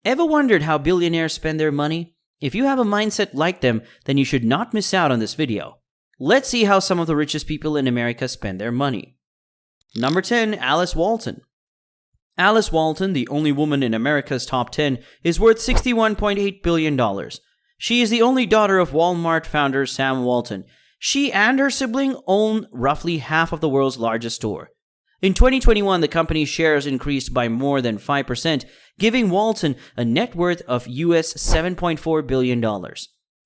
Ever wondered how billionaires spend their money? If you have a mindset like them, then you should not miss out on this video. Let's see how some of the richest people in America spend their money. Number 10. Alice Walton. Alice Walton, the only woman in America's top 10, is worth $61.8 billion. She is the only daughter of Walmart founder Sam Walton. She and her sibling own roughly half of the world's largest store. In 2021, the company's shares increased by more than 5%, giving Walton a net worth of US $7.4 billion.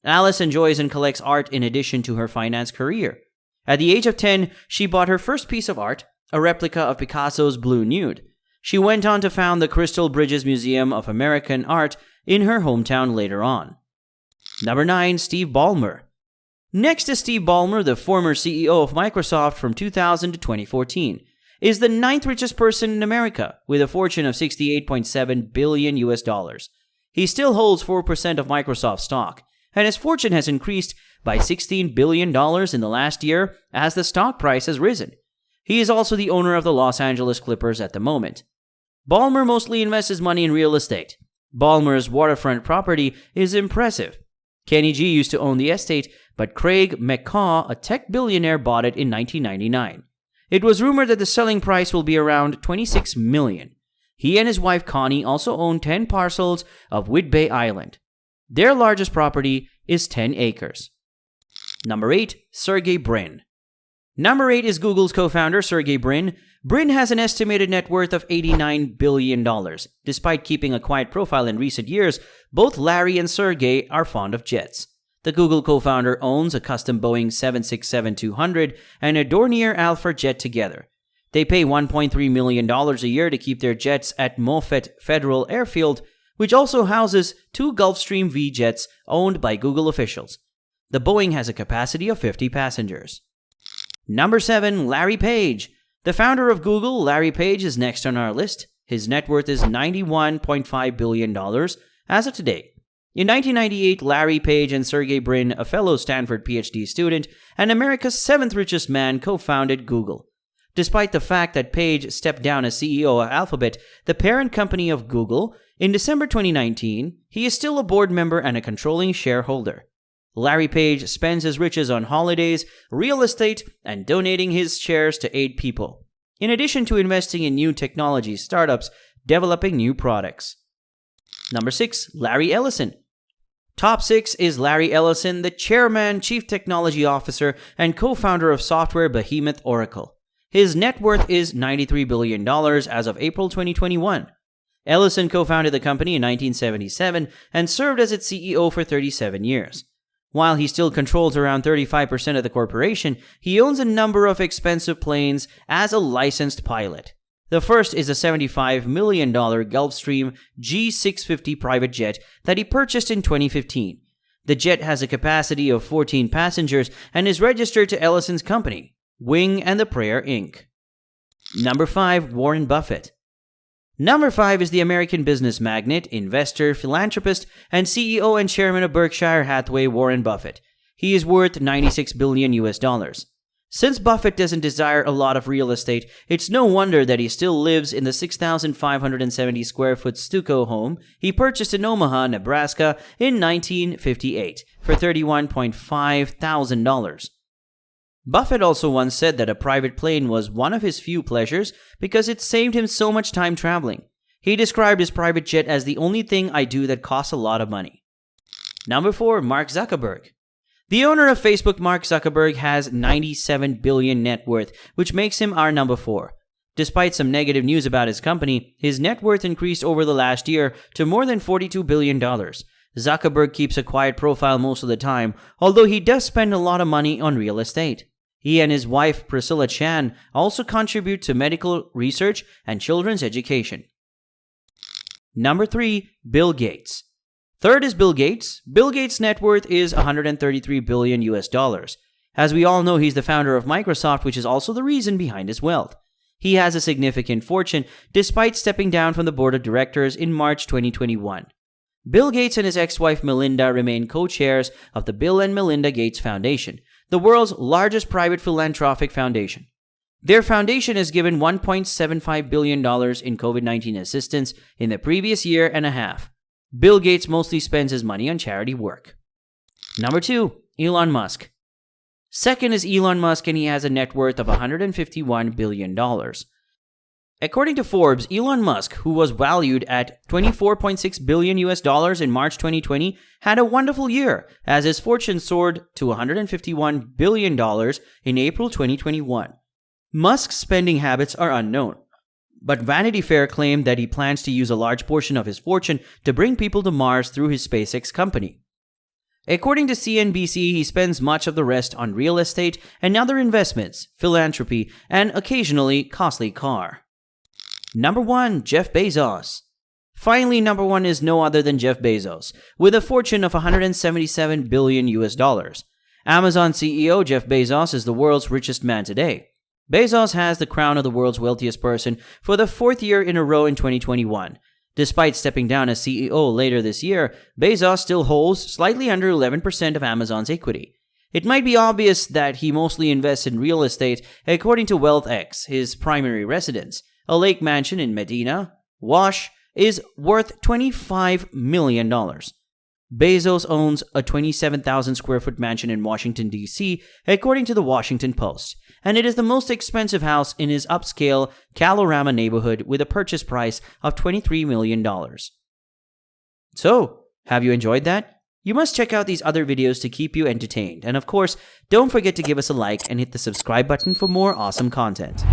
Alice enjoys and collects art in addition to her finance career. At the age of 10, she bought her first piece of art, a replica of Picasso's Blue Nude. She went on to found the Crystal Bridges Museum of American Art in her hometown later on. Number 9. Steve Ballmer. Next to Steve Ballmer, the former CEO of Microsoft from 2000 to 2014, is the 9th richest person in America with a fortune of $68.7 billion US dollars. He still holds 4% of Microsoft stock, and his fortune has increased by $16 billion in the last year as the stock price has risen. He is also the owner of the Los Angeles Clippers at the moment. Ballmer mostly invests his money in real estate. Ballmer's waterfront property is impressive. Kenny G used to own the estate, but Craig McCaw, a tech billionaire, bought it in 1999. It was rumored that the selling price will be around $26 million. He and his wife Connie also own 10 parcels of Whidbey Island. Their largest property is 10 acres. Number 8. Sergey Brin. Number 8 is Google's co-founder Sergey Brin. Brin has an estimated net worth of $89 billion. Despite keeping a quiet profile in recent years, both Larry and Sergey are fond of jets. The Google co-founder owns a custom Boeing 767-200 and a Dornier Alpha jet together. They pay $1.3 million a year to keep their jets at Moffett Federal Airfield, which also houses 2 Gulfstream V jets owned by Google officials. The Boeing has a capacity of 50 passengers. Number 7. Larry Page. The founder of Google, Larry Page, is next on our list. His net worth is $91.5 billion as of today. In 1998, Larry Page and Sergey Brin, a fellow Stanford PhD student and America's 7th richest man, co-founded Google. Despite the fact that Page stepped down as CEO of Alphabet, the parent company of Google, in December 2019, he is still a board member and a controlling shareholder. Larry Page spends his riches on holidays, real estate, and donating his shares to aid people, in addition to investing in new technology startups developing new products. Number 6. Larry Ellison. Top 6 is Larry Ellison, the chairman, chief technology officer, and co-founder of software behemoth Oracle. His net worth is $93 billion as of April 2021. Ellison co-founded the company in 1977 and served as its CEO for 37 years. While he still controls around 35% of the corporation, he owns a number of expensive planes as a licensed pilot. The first is a $75 million Gulfstream G650 private jet that he purchased in 2015. The jet has a capacity of 14 passengers and is registered to Ellison's company, Wing and the Prayer Inc. Number 5. Warren Buffett. Number 5 is the American business magnate, investor, philanthropist, and CEO and chairman of Berkshire Hathaway, Warren Buffett. He is worth $96 billion US dollars. Since Buffett doesn't desire a lot of real estate, it's no wonder that he still lives in the 6,570 square foot stucco home he purchased in Omaha, Nebraska in 1958 for $31.5 thousand. Buffett also once said that a private plane was one of his few pleasures because it saved him so much time traveling. He described his private jet as the only thing I do that costs a lot of money. Number 4. Mark Zuckerberg. The owner of Facebook, Mark Zuckerberg, has $97 billion net worth, which makes him our number 4. Despite some negative news about his company, his net worth increased over the last year to more than $42 billion. Zuckerberg keeps a quiet profile most of the time, although he does spend a lot of money on real estate. He and his wife, Priscilla Chan, also contribute to medical research and children's education. Number 3. Bill Gates. Third is Bill Gates. Bill Gates' net worth is $133 billion US dollars. As we all know, he's the founder of Microsoft, which is also the reason behind his wealth. He has a significant fortune despite stepping down from the board of directors in March 2021. Bill Gates and his ex-wife Melinda remain co-chairs of the Bill and Melinda Gates Foundation, the world's largest private philanthropic foundation. Their foundation has given $1.75 billion in COVID-19 assistance in the previous year and a half. Bill Gates mostly spends his money on charity work. Number 2, Elon Musk. Second is Elon Musk, and he has a net worth of $151 billion. According to Forbes, Elon Musk, who was valued at $24.6 billion in March 2020, had a wonderful year as his fortune soared to $151 billion in April 2021. Musk's spending habits are unknown, but Vanity Fair claimed that he plans to use a large portion of his fortune to bring people to Mars through his SpaceX company. According to CNBC, he spends much of the rest on real estate and other investments, philanthropy, and occasionally costly car. Number 1, Jeff Bezos. Finally, number 1 is no other than Jeff Bezos, with a fortune of $177 billion. Amazon CEO Jeff Bezos is the world's richest man today. Bezos has the crown of the world's wealthiest person for the 4th year in a row in 2021. Despite stepping down as CEO later this year, Bezos still holds slightly under 11% of Amazon's equity. It might be obvious that he mostly invests in real estate, according to WealthX, his primary residence. A lake mansion in Medina, Wash, is worth $25 million. Bezos owns a 27,000 square foot mansion in Washington, D.C., according to the Washington Post, and it is the most expensive house in his upscale Kalorama neighborhood with a purchase price of $23 million. So, have you enjoyed that? You must check out these other videos to keep you entertained, and of course, don't forget to give us a like and hit the subscribe button for more awesome content.